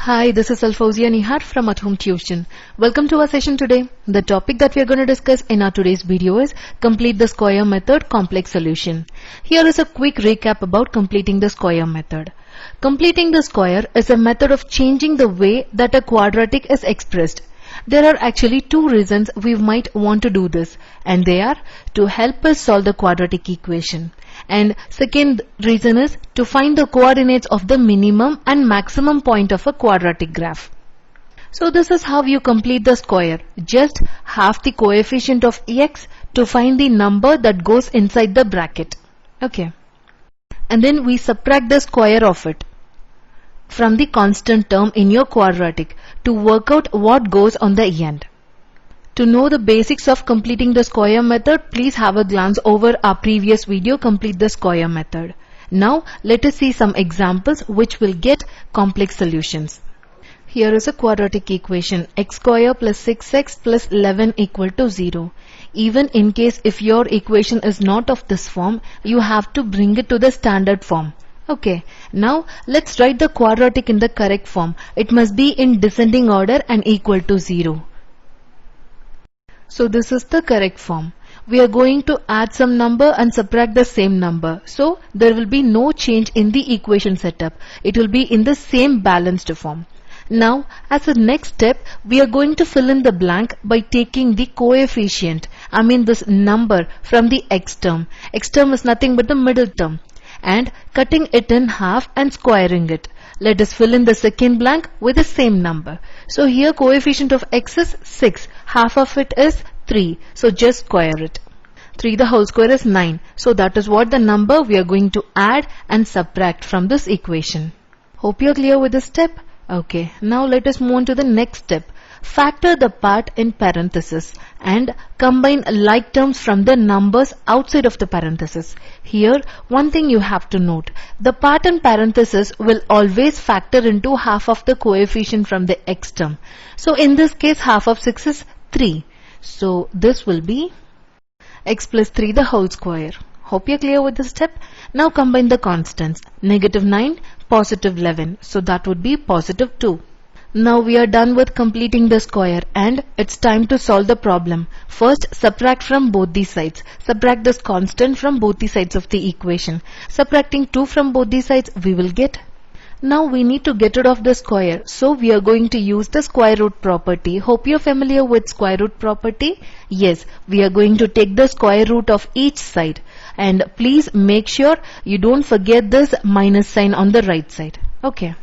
Hi, this is Alfozia Nihar from At Home Tuition. Welcome to our session today. The topic that we are going to discuss in our today's video is Complete the Square Method Complex Solution. Here is a quick recap about completing the square method. Completing the square is a method of changing the way that a quadratic is expressed. There are actually two reasons we might want to do this, and they are to help us solve the quadratic equation. And second reason is to find the coordinates of the minimum and maximum point of a quadratic graph. So this is how you complete the square. Just half the coefficient of x to find the number that goes inside the bracket. Okay. And then we subtract the square of it from the constant term in your quadratic to work out what goes on the end. To know the basics of completing the square method, please have a glance over our previous video, Complete the Square Method. Now, let us see some examples which will get complex solutions. Here is a quadratic equation, x square plus 6x plus 11 equal to 0. Even in case if your equation is not of this form, you have to bring it to the standard form. Okay, now let's write the quadratic in the correct form. It must be in descending order and equal to 0. So this is the correct form. We are going to add some number and subtract the same number. So there will be no change in the equation setup. It will be in the same balanced form. Now, as a next step, we are going to fill in the blank by taking the coefficient, this number from the x term. X term is nothing but the middle term, and cutting it in half and squaring it. Let us fill in the second blank with the same number. So here coefficient of x is 6. Half of it is 3. So just square it. 3 the whole square is 9. So that is what the number we are going to add and subtract from this equation. Hope you are clear with this step. Okay, now let us move on to the next step. Factor the part in parenthesis and combine like terms from the numbers outside of the parenthesis. Here, one thing you have to note. The part in parenthesis will always factor into half of the coefficient from the x term. So in this case, half of 6 is 3. So this will be x plus 3 the whole square. Hope you're clear with this step. Now combine the constants. Negative 9, positive 11. So that would be positive 2. Now we are done with completing the square and it's time to solve the problem. First, subtract from both the sides. Subtract this constant from both the sides of the equation. Subtracting 2 from both the sides, we will get. Now we need to get rid of the square. So we are going to use the square root property. Hope you're familiar with square root property. Yes, we are going to take the square root of each side. And please make sure you don't forget this minus sign on the right side. Okay.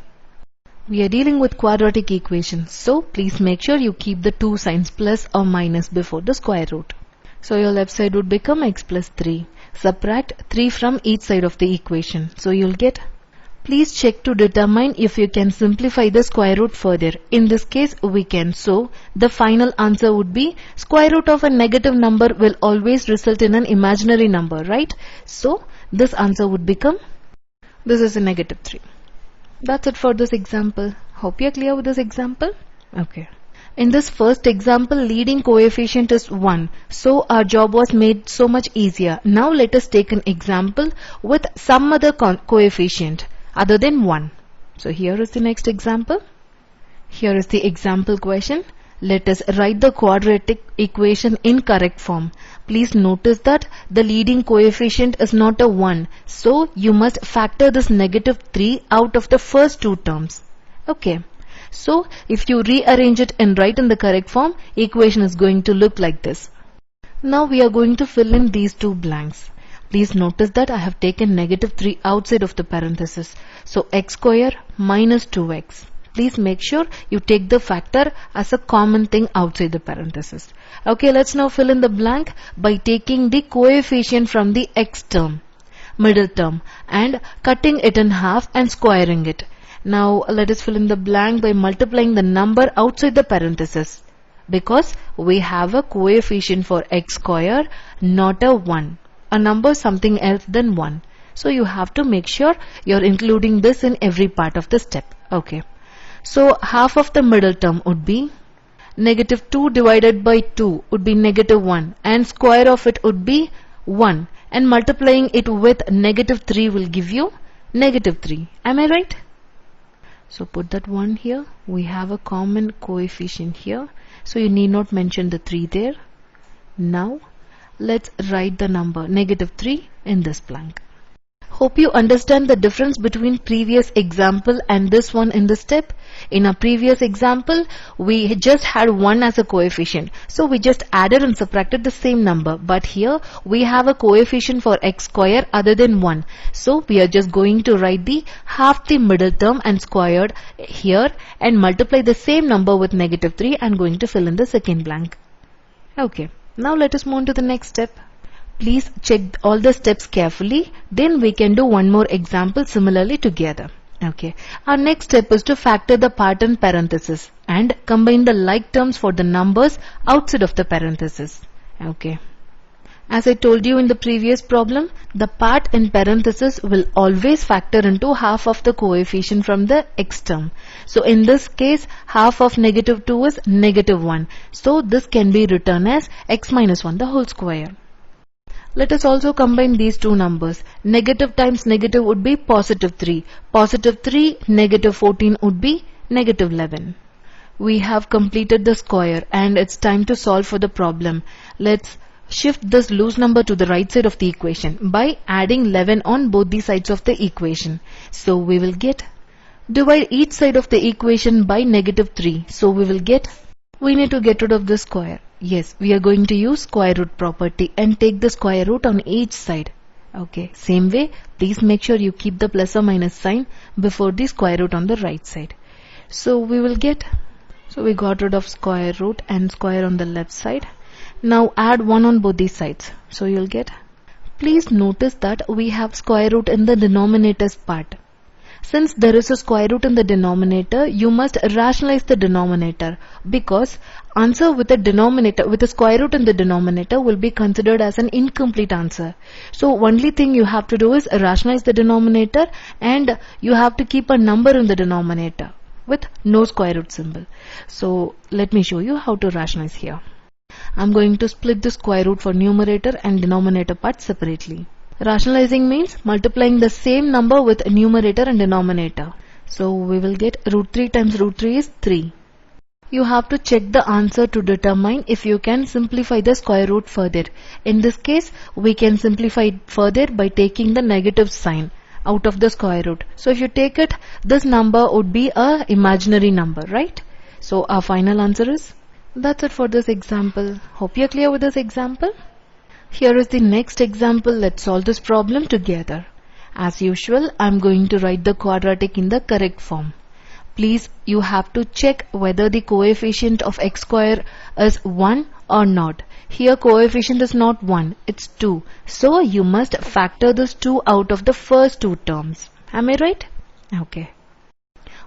We are dealing with quadratic equations, so please make sure you keep the two signs plus or minus before the square root. So your left side would become x plus 3. Subtract 3 from each side of the equation. So you'll get. Please check to determine if you can simplify the square root further. In this case, we can. So the final answer would be square root of a negative number will always result in an imaginary number, right? So this answer would become, this is a negative 3. That's it for this example. Hope you're clear with this example. Okay. In this first example, leading coefficient is 1. So our job was made so much easier. Now let us take an example with some other coefficient other than 1. So here is the next example. Here is the example question. Let us write the quadratic equation in correct form. Please notice that the leading coefficient is not a 1. So you must factor this negative 3 out of the first two terms. Okay. So if you rearrange it and write in the correct form, equation is going to look like this. Now we are going to fill in these two blanks. Please notice that I have taken negative 3 outside of the parenthesis. So x square minus 2x. Please make sure you take the factor as a common thing outside the parenthesis. Okay, let's now fill in the blank by taking the coefficient from the x term, middle term, and cutting it in half and squaring it. Now let us fill in the blank by multiplying the number outside the parenthesis, because we have a coefficient for x square, not a 1. A number something else than 1. So you have to make sure you're including this in every part of the step. Okay. So half of the middle term would be negative 2 divided by 2 would be negative 1, and square of it would be 1, and multiplying it with negative 3 will give you negative 3. Am I right? So put that 1 here. We have a common coefficient here. So you need not mention the 3 there. Now let's write the number -3 in this blank. Hope you understand the difference between previous example and this one in the step. In our previous example, we just had 1 as a coefficient. So we just added and subtracted the same number. But here we have a coefficient for x square other than 1. So we are just going to write the half the middle term and squared here and multiply the same number with -3 and going to fill in the second blank. Okay, now let us move on to the next step. Please check all the steps carefully. Then we can do one more example similarly together. Okay. Our next step is to factor the part in parenthesis and combine the like terms for the numbers outside of the parenthesis. Okay. As I told you in the previous problem, the part in parenthesis will always factor into half of the coefficient from the x term. So in this case, half of -2 is -1. So this can be written as x minus 1 the whole square. Let us also combine these two numbers. Negative times negative would be +3. +3 -14 would be -11. We have completed the square and it's time to solve for the problem. Let's shift this loose number to the right side of the equation by adding 11 on both the sides of the equation. So we will get, divide each side of the equation by -3. So we will get, we need to get rid of the square. Yes, we are going to use square root property and take the square root on each side. Okay, same way, please make sure you keep the plus or minus sign before the square root on the right side. So we will get, so we got rid of square root and square on the left side. Now add 1 on both these sides. So you'll get, please notice that we have square root in the denominator's part. Since there is a square root in the denominator, you must rationalize the denominator, because answer with a denominator with a square root in the denominator will be considered as an incomplete answer. So only thing you have to do is rationalize the denominator, and you have to keep a number in the denominator with no square root symbol. So let me show you how to rationalize here. I'm going to split the square root for numerator and denominator part separately. Rationalizing means multiplying the same number with numerator and denominator. So we will get √3 times √3 is 3. You have to check the answer to determine if you can simplify the square root further. In this case, we can simplify it further by taking the negative sign out of the square root. So if you take it, this number would be a imaginary number, right? So our final answer is, that's it for this example. Hope you're clear with this example. Here is the next example. Let's solve this problem together. As usual, I'm going to write the quadratic in the correct form. Please, you have to check whether the coefficient of x square is 1 or not. Here coefficient is not 1, it's 2. So you must factor this 2 out of the first two terms. Am I right? Okay.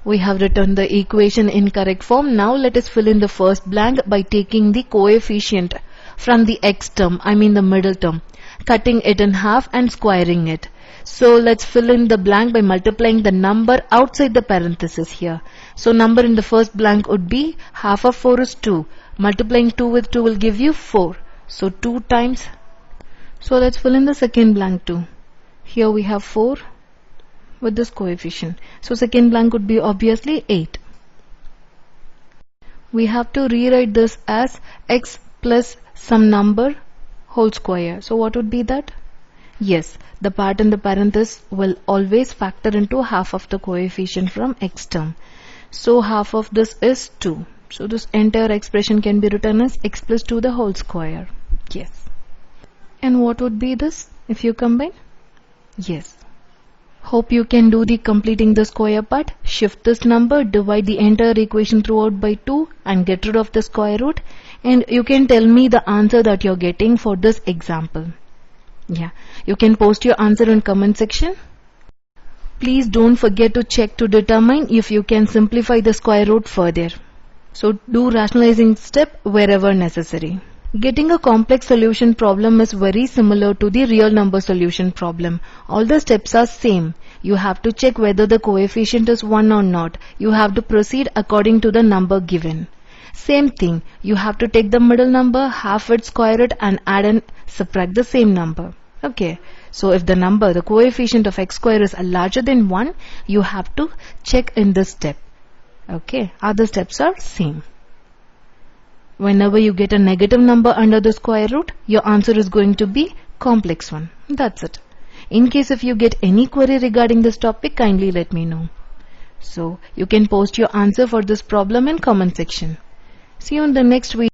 We have written the equation in correct form. Now let us fill in the first blank by taking the coefficient from the x term, I mean the middle term, cutting it in half and squaring it. So let's fill in the blank by multiplying the number outside the parenthesis here. So number in the first blank would be half of 4 is 2. Multiplying 2 with 2 will give you 4. So 2 times. So let's fill in the second blank too. Here we have 4 with this coefficient. So second blank would be obviously 8. We have to rewrite this as x plus some number whole square. So what would be that? Yes, the part in the parenthesis will always factor into half of the coefficient from x term. So half of this is 2. So this entire expression can be written as x plus 2 the whole square. Yes. And what would be this if you combine? Yes. Hope you can do the completing the square part. Shift this number, divide the entire equation throughout by 2 and get rid of the square root. And you can tell me the answer that you're getting for this example. Yeah, you can post your answer in comment section. Please don't forget to check to determine if you can simplify the square root further. So do rationalizing step wherever necessary. Getting a complex solution problem is very similar to the real number solution problem. All the steps are same. You have to check whether the coefficient is 1 or not. You have to proceed according to the number given. Same thing, you have to take the middle number, half it, square it and add and subtract the same number. Okay, So if the number, the coefficient of x square is larger than 1, you have to check in this step. Okay, other steps are same. Whenever you get a negative number under the square root, your answer is going to be complex one. That's it. In case if you get any query regarding this topic, kindly let me know. So you can post your answer for this problem in comment section. See you in the next video.